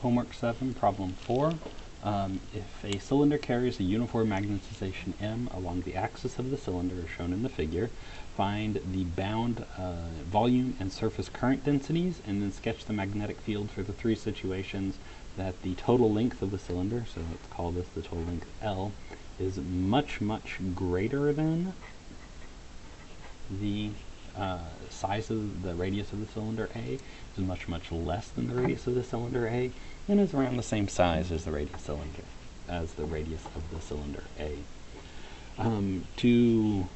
Homework 7, problem 4. If a cylinder carries a uniform magnetization M along the axis of the cylinder as shown in the figure, find the bound volume and surface current densities, and then sketch the magnetic field for the three situations that the total length of the cylinder, so let's call this the total length L, is much, much greater than the size of the radius of the cylinder A, is much, much less than the radius of the cylinder A, and is around the same size as the radius of the cylinder A. To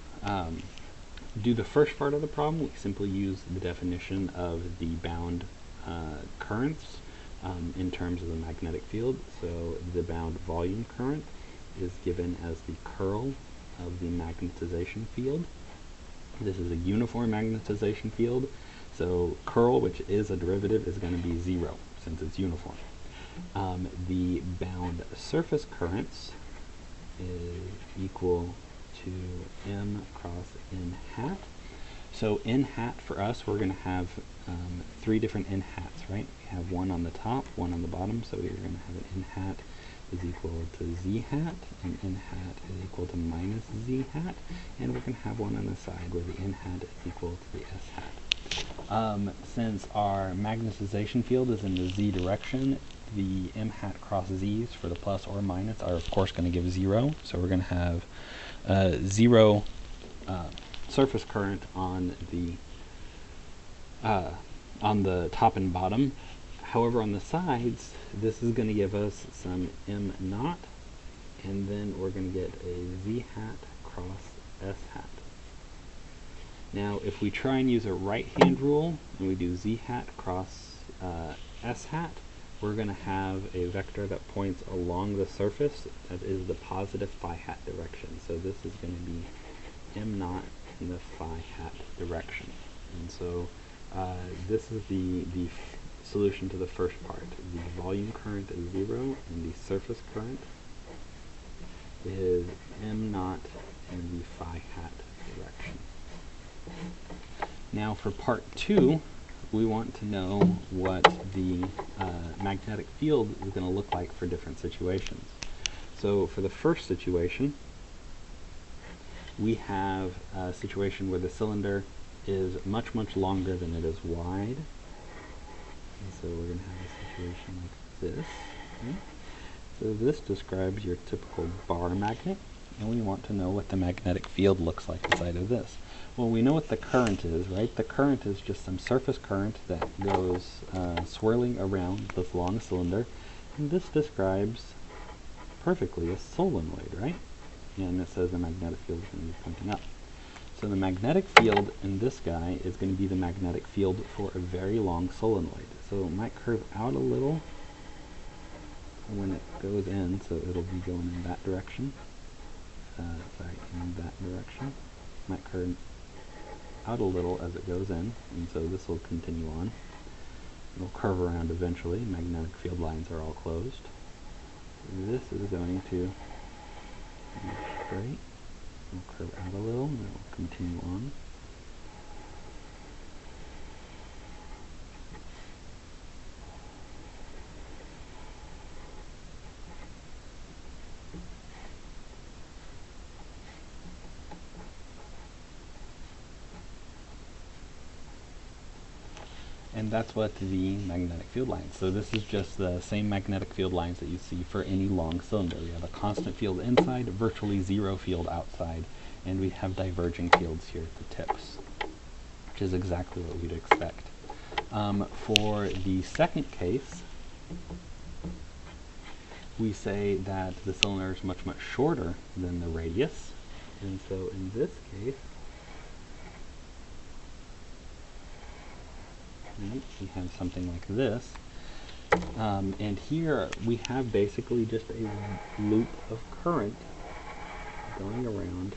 do the first part of the problem, we simply use the definition of the bound currents in terms of the magnetic field. So the bound volume current is given as the curl of the magnetization field. This is a uniform magnetization field, so curl, which is a derivative, is going to be 0 since it's uniform. The bound surface currents is equal to M cross N hat. So N hat for us, we're going to have three different N hats, right? We have one on the top, one on the bottom, so we're going to have an N hat is equal to Z hat, and N hat is equal to minus Z hat, and we're going to have one on the side where the N hat is equal to the S hat. Since our magnetization field is in the Z direction, the M hat cross Z's for the plus or minus are of course going to give 0, so we're going to have 0 surface current on the top and bottom. However, on the sides, this is going to give us some M naught, and then we're going to get a Z hat cross S hat. Now, if we try and use a right-hand rule, and we do Z hat cross S hat, we're going to have a vector that points along the surface that is the positive phi hat direction. So this is going to be M naught in the phi hat direction. And so this is the solution to the first part. The volume current is 0, and the surface current is M naught in the phi hat direction. Now for part 2, we want to know what the magnetic field is going to look like for different situations. So for the first situation, we have a situation where the cylinder is much, much longer than it is wide. And so we're going to have a situation like this. Okay? So this describes your typical bar magnet, and we want to know what the magnetic field looks like inside of this. Well, we know what the current is, right? The current is just some surface current that goes swirling around this long cylinder, and this describes perfectly a solenoid, right? And it says the magnetic field is going to be pointing up. So the magnetic field in this guy is going to be the magnetic field for a very long solenoid. So it might curve out a little when it goes in, so it'll be going in that direction. In that direction. Might curve out a little as it goes in, and so this will continue on. It'll curve around eventually. Magnetic field lines are all closed. This is going to be straight. It'll curve out a little, and it'll continue on. And that's what the magnetic field lines. So this is just the same magnetic field lines that you see for any long cylinder. We have a constant field inside, virtually 0 field outside, and we have diverging fields here at the tips, which is exactly what we'd expect. For the second case, we say that the cylinder is much, much shorter than the radius, and so in this case, we have something like this, and here we have basically just a loop of current going around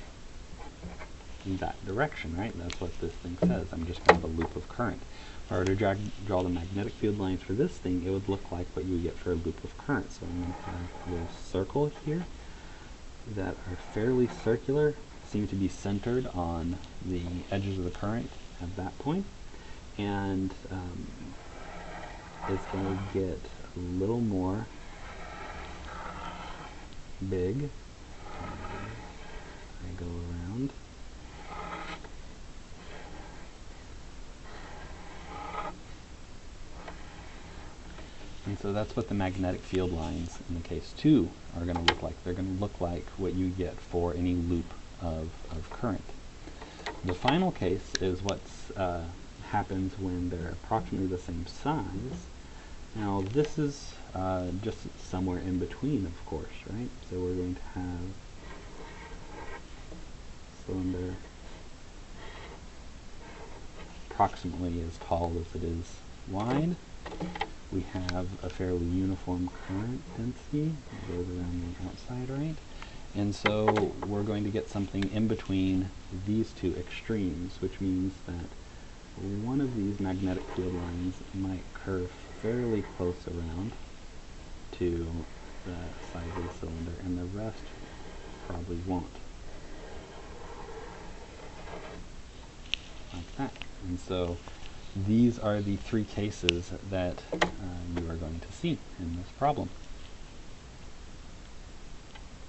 in that direction, right? That's what this thing says. I'm just going to have a loop of current. If I were to draw the magnetic field lines for this thing, it would look like what you would get for a loop of current. So I'm going to have a little circle here that are fairly circular, seem to be centered on the edges of the current at that point. And it's going to get a little more big. I go around. And so that's what the magnetic field lines in the case 2 are going to look like. They're going to look like what you get for any loop of current. The final case is what happens when they're approximately the same size. Now this is just somewhere in between, of course, right? So we're going to have cylinder approximately as tall as it is wide. We have a fairly uniform current density that goes around the outside, right? And so we're going to get something in between these two extremes, which means that one of these magnetic field lines might curve fairly close around to the size of the cylinder, and the rest probably won't. Like that. And so these are the three cases that you are going to see in this problem.